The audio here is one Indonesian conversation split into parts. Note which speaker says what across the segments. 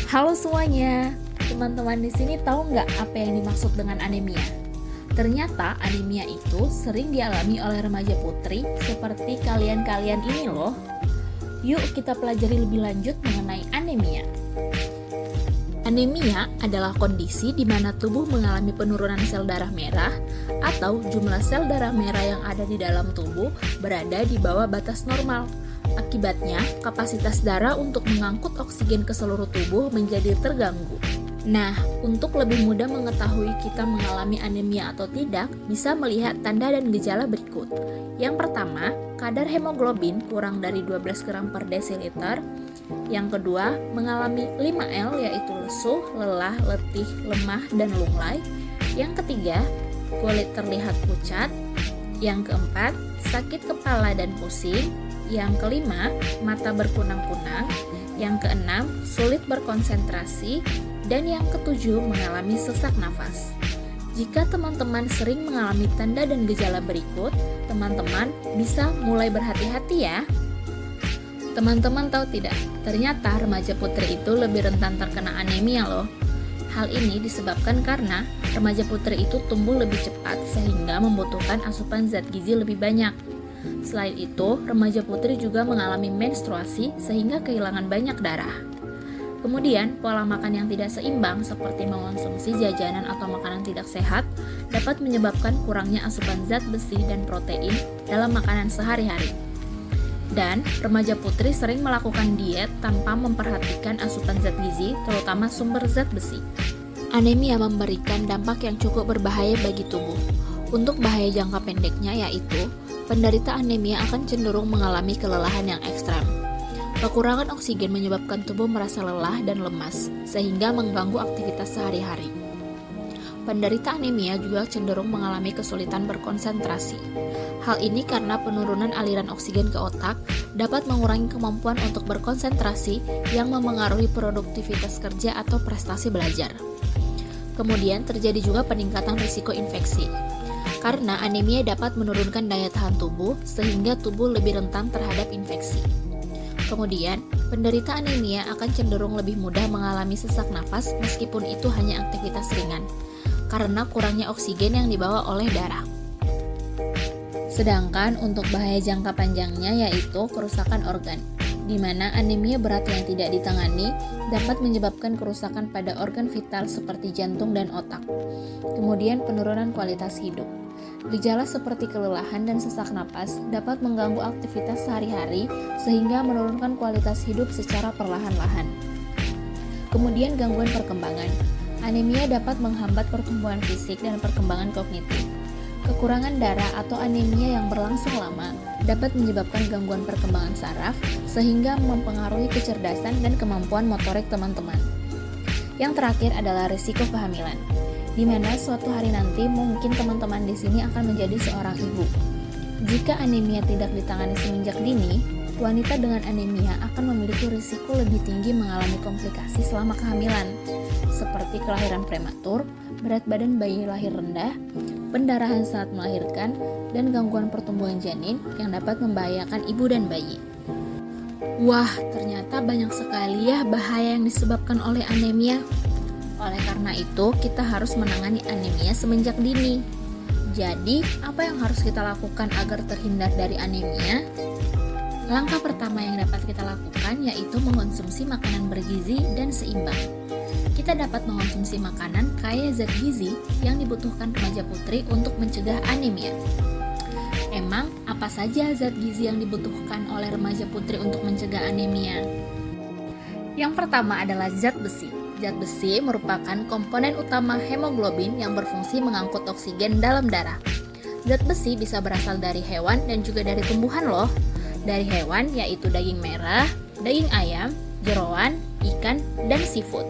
Speaker 1: Halo semuanya, teman-teman di sini tahu nggak apa yang dimaksud dengan anemia? Ternyata anemia itu sering dialami oleh remaja putri seperti kalian-kalian ini loh. Yuk kita pelajari lebih lanjut mengenai anemia. Anemia adalah kondisi di mana tubuh mengalami penurunan sel darah merah atau jumlah sel darah merah yang ada di dalam tubuh berada di bawah batas normal. Akibatnya, kapasitas darah untuk mengangkut oksigen ke seluruh tubuh menjadi terganggu. Nah, untuk lebih mudah mengetahui kita mengalami anemia atau tidak, bisa melihat tanda dan gejala berikut. Yang pertama, kadar hemoglobin kurang dari 12 gram per desiliter. Yang kedua, mengalami 5L yaitu lesu, lelah, letih, lemah, dan lunglai. Yang ketiga, kulit terlihat pucat. Yang keempat, sakit kepala dan pusing. Yang kelima, mata berkunang-kunang. Yang keenam, sulit berkonsentrasi. Dan yang ketujuh, mengalami sesak nafas. Jika teman-teman sering mengalami tanda dan gejala berikut, teman-teman bisa mulai berhati-hati ya. Teman-teman tahu tidak, ternyata remaja putri itu lebih rentan terkena anemia loh. Hal ini disebabkan karena remaja putri itu tumbuh lebih cepat sehingga membutuhkan asupan zat gizi lebih banyak. Selain itu, remaja putri juga mengalami menstruasi sehingga kehilangan banyak darah. Kemudian, pola makan yang tidak seimbang seperti mengonsumsi jajanan atau makanan tidak sehat dapat menyebabkan kurangnya asupan zat besi dan protein dalam makanan sehari-hari. Dan, remaja putri sering melakukan diet tanpa memperhatikan asupan zat gizi, terutama sumber zat besi. Anemia memberikan dampak yang cukup berbahaya bagi tubuh. Untuk bahaya jangka pendeknya yaitu, penderita anemia akan cenderung mengalami kelelahan yang ekstrem. Kekurangan oksigen menyebabkan tubuh merasa lelah dan lemas, sehingga mengganggu aktivitas sehari-hari. Penderita anemia juga cenderung mengalami kesulitan berkonsentrasi. Hal ini karena penurunan aliran oksigen ke otak dapat mengurangi kemampuan untuk berkonsentrasi yang memengaruhi produktivitas kerja atau prestasi belajar. Kemudian terjadi juga peningkatan risiko infeksi. Karena anemia dapat menurunkan daya tahan tubuh sehingga tubuh lebih rentan terhadap infeksi. Kemudian, penderita anemia akan cenderung lebih mudah mengalami sesak nafas meskipun itu hanya aktivitas ringan, karena kurangnya oksigen yang dibawa oleh darah. Sedangkan untuk bahaya jangka panjangnya yaitu kerusakan organ, di mana anemia berat yang tidak ditangani dapat menyebabkan kerusakan pada organ vital seperti jantung dan otak. Kemudian penurunan kualitas hidup. Gejala seperti kelelahan dan sesak napas dapat mengganggu aktivitas sehari-hari sehingga menurunkan kualitas hidup secara perlahan-lahan. Kemudian gangguan perkembangan. Anemia dapat menghambat pertumbuhan fisik dan perkembangan kognitif. Kekurangan darah atau anemia yang berlangsung lama dapat menyebabkan gangguan perkembangan saraf sehingga mempengaruhi kecerdasan dan kemampuan motorik teman-teman. Yang terakhir adalah risiko kehamilan, di mana suatu hari nanti mungkin teman-teman di sini akan menjadi seorang ibu. Jika anemia tidak ditangani semenjak dini, wanita dengan anemia akan memiliki risiko lebih tinggi mengalami komplikasi selama kehamilan, seperti kelahiran prematur, berat badan bayi lahir rendah, pendarahan saat melahirkan, dan gangguan pertumbuhan janin yang dapat membahayakan ibu dan bayi. Wah, ternyata banyak sekali ya bahaya yang disebabkan oleh anemia. Oleh karena itu, kita harus menangani anemia semenjak dini. Jadi, apa yang harus kita lakukan agar terhindar dari anemia? Langkah pertama yang dapat kita lakukan yaitu mengonsumsi makanan bergizi dan seimbang. Kita dapat mengonsumsi makanan kaya zat gizi yang dibutuhkan remaja putri untuk mencegah anemia. Emang apa saja zat gizi yang dibutuhkan oleh remaja putri untuk mencegah anemia? Yang pertama adalah zat besi. Zat besi merupakan komponen utama hemoglobin yang berfungsi mengangkut oksigen dalam darah. Zat besi bisa berasal dari hewan dan juga dari tumbuhan loh. Dari hewan yaitu daging merah, daging ayam, jeroan, ikan, dan seafood.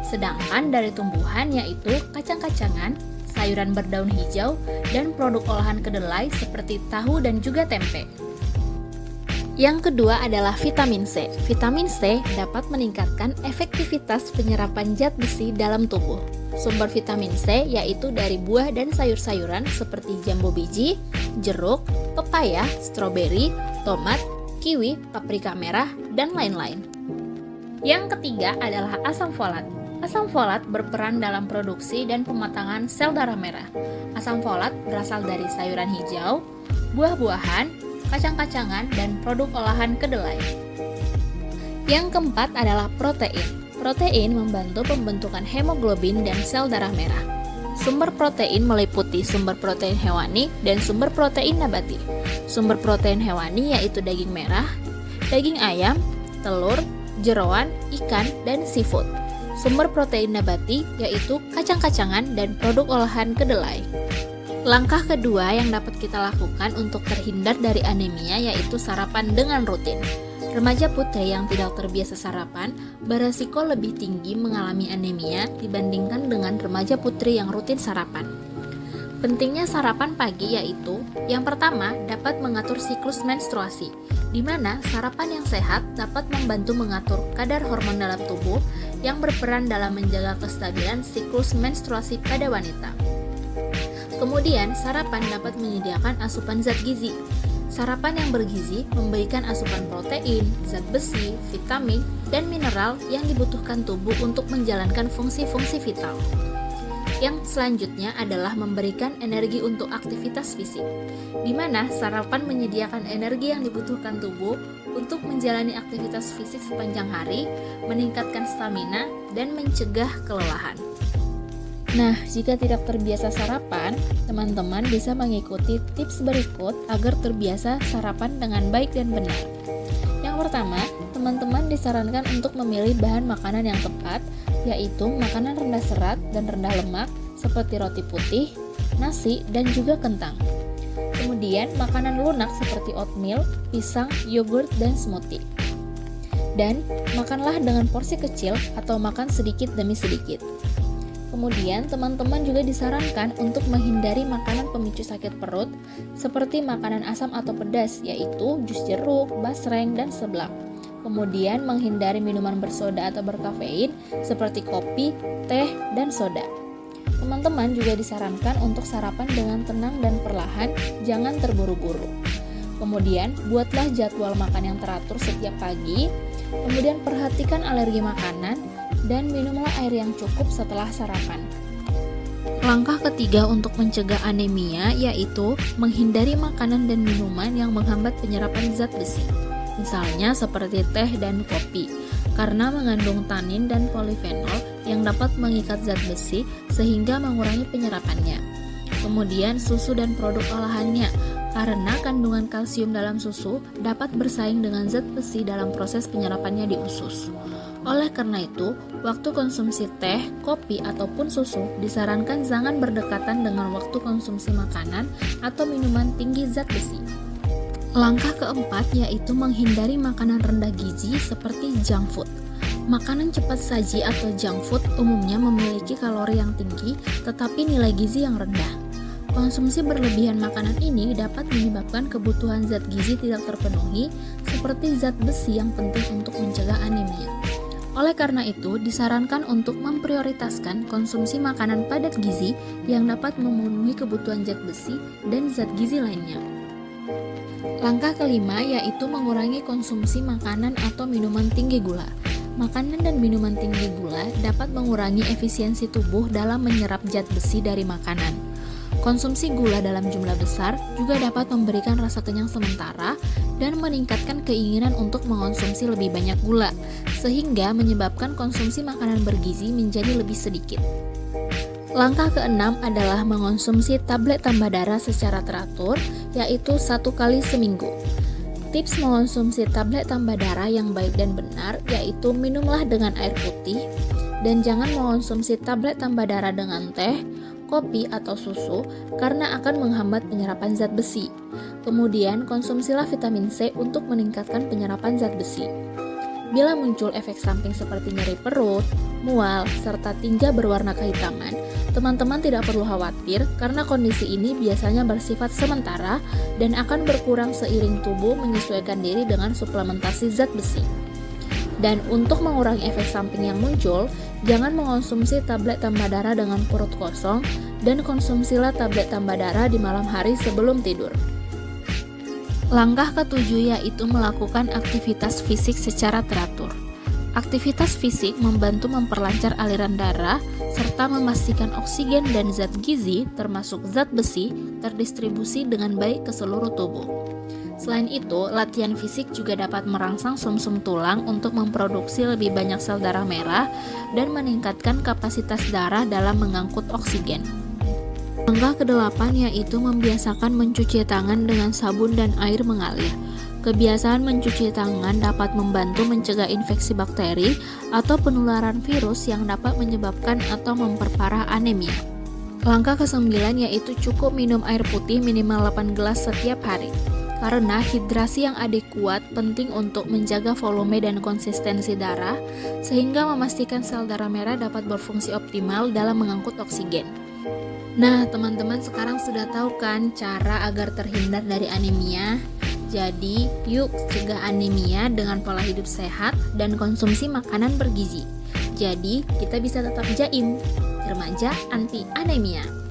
Speaker 1: Sedangkan dari tumbuhan yaitu kacang-kacangan, sayuran berdaun hijau, dan produk olahan kedelai seperti tahu dan juga tempe. Yang kedua adalah vitamin C. Vitamin C dapat meningkatkan efektivitas penyerapan zat besi dalam tubuh. Sumber vitamin C yaitu dari buah dan sayur-sayuran seperti jambu biji, jeruk, pepaya, stroberi, tomat, kiwi, paprika merah, dan lain-lain. Yang ketiga adalah asam folat. Asam folat berperan dalam produksi dan pematangan sel darah merah. Asam folat berasal dari sayuran hijau, buah-buahan, kacang-kacangan, dan produk olahan kedelai. Yang keempat adalah protein. Protein membantu pembentukan hemoglobin dan sel darah merah. Sumber protein meliputi sumber protein hewani dan sumber protein nabati. Sumber protein hewani yaitu daging merah, daging ayam, telur, jeroan, ikan, dan seafood. Sumber protein nabati yaitu kacang-kacangan dan produk olahan kedelai. Langkah kedua yang dapat kita lakukan untuk terhindar dari anemia yaitu sarapan dengan rutin. Remaja putri yang tidak terbiasa sarapan beresiko lebih tinggi mengalami anemia dibandingkan dengan remaja putri yang rutin sarapan. Pentingnya sarapan pagi yaitu, yang pertama dapat mengatur siklus menstruasi, di mana sarapan yang sehat dapat membantu mengatur kadar hormon dalam tubuh yang berperan dalam menjaga kestabilan siklus menstruasi pada wanita. Kemudian, sarapan dapat menyediakan asupan zat gizi. Sarapan yang bergizi memberikan asupan protein, zat besi, vitamin, dan mineral yang dibutuhkan tubuh untuk menjalankan fungsi-fungsi vital. Yang selanjutnya adalah memberikan energi untuk aktivitas fisik, di mana sarapan menyediakan energi yang dibutuhkan tubuh untuk menjalani aktivitas fisik sepanjang hari, meningkatkan stamina, dan mencegah kelelahan. Nah, jika tidak terbiasa sarapan, teman-teman bisa mengikuti tips berikut agar terbiasa sarapan dengan baik dan benar. Yang pertama, teman-teman disarankan untuk memilih bahan makanan yang tepat, yaitu makanan rendah serat dan rendah lemak seperti roti putih, nasi, dan juga kentang. Kemudian, makanan lunak seperti oatmeal, pisang, yogurt, dan smoothie. Dan, makanlah dengan porsi kecil atau makan sedikit demi sedikit. Kemudian, teman-teman juga disarankan untuk menghindari makanan pemicu sakit perut seperti makanan asam atau pedas, yaitu jus jeruk, basreng, dan seblak. Kemudian, menghindari minuman bersoda atau berkafein seperti kopi, teh, dan soda. Teman-teman juga disarankan untuk sarapan dengan tenang dan perlahan, jangan terburu-buru. Kemudian, buatlah jadwal makan yang teratur setiap pagi. Kemudian, perhatikan alergi makanan dan minumlah air yang cukup setelah sarapan. Langkah ketiga untuk mencegah anemia yaitu menghindari makanan dan minuman yang menghambat penyerapan zat besi. Misalnya seperti teh dan kopi, karena mengandung tanin dan polifenol yang dapat mengikat zat besi sehingga mengurangi penyerapannya. Kemudian susu dan produk olahannya, karena kandungan kalsium dalam susu dapat bersaing dengan zat besi dalam proses penyerapannya di usus. Oleh karena itu, waktu konsumsi teh, kopi, ataupun susu disarankan jangan berdekatan dengan waktu konsumsi makanan atau minuman tinggi zat besi. Langkah keempat yaitu menghindari makanan rendah gizi seperti junk food. Makanan cepat saji atau junk food umumnya memiliki kalori yang tinggi tetapi nilai gizi yang rendah. Konsumsi berlebihan makanan ini dapat menyebabkan kebutuhan zat gizi tidak terpenuhi seperti zat besi yang penting untuk mencegah anemia. Oleh karena itu, disarankan untuk memprioritaskan konsumsi makanan padat gizi yang dapat memenuhi kebutuhan zat besi dan zat gizi lainnya. Langkah kelima yaitu mengurangi konsumsi makanan atau minuman tinggi gula. Makanan dan minuman tinggi gula dapat mengurangi efisiensi tubuh dalam menyerap zat besi dari makanan. Konsumsi gula dalam jumlah besar juga dapat memberikan rasa kenyang sementara dan meningkatkan keinginan untuk mengonsumsi lebih banyak gula, sehingga menyebabkan konsumsi makanan bergizi menjadi lebih sedikit. Langkah keenam adalah mengonsumsi tablet tambah darah secara teratur, yaitu 1 kali seminggu. Tips mengonsumsi tablet tambah darah yang baik dan benar yaitu minumlah dengan air putih, dan jangan mengonsumsi tablet tambah darah dengan teh, kopi, atau susu karena akan menghambat penyerapan zat besi. Kemudian, konsumsilah vitamin C untuk meningkatkan penyerapan zat besi. Bila muncul efek samping seperti nyeri perut, mual, serta tinja berwarna kehitaman, teman-teman tidak perlu khawatir karena kondisi ini biasanya bersifat sementara dan akan berkurang seiring tubuh menyesuaikan diri dengan suplementasi zat besi. Dan untuk mengurangi efek samping yang muncul, jangan mengonsumsi tablet tambah darah dengan perut kosong dan konsumsilah tablet tambah darah di malam hari sebelum tidur. Langkah ketujuh yaitu melakukan aktivitas fisik secara teratur. Aktivitas fisik membantu memperlancar aliran darah serta memastikan oksigen dan zat gizi termasuk zat besi terdistribusi dengan baik ke seluruh tubuh. Selain itu, latihan fisik juga dapat merangsang sumsum tulang untuk memproduksi lebih banyak sel darah merah dan meningkatkan kapasitas darah dalam mengangkut oksigen. Langkah ke-8 yaitu membiasakan mencuci tangan dengan sabun dan air mengalir. Kebiasaan mencuci tangan dapat membantu mencegah infeksi bakteri atau penularan virus yang dapat menyebabkan atau memperparah anemia. Langkah ke-9 yaitu cukup minum air putih minimal 8 gelas setiap hari. Karena hidrasi yang adekuat penting untuk menjaga volume dan konsistensi darah, sehingga memastikan sel darah merah dapat berfungsi optimal dalam mengangkut oksigen. Nah, teman-teman sekarang sudah tahu kan cara agar terhindar dari anemia? Jadi, yuk cegah anemia dengan pola hidup sehat dan konsumsi makanan bergizi. Jadi, kita bisa tetap jaim, remaja anti anemia.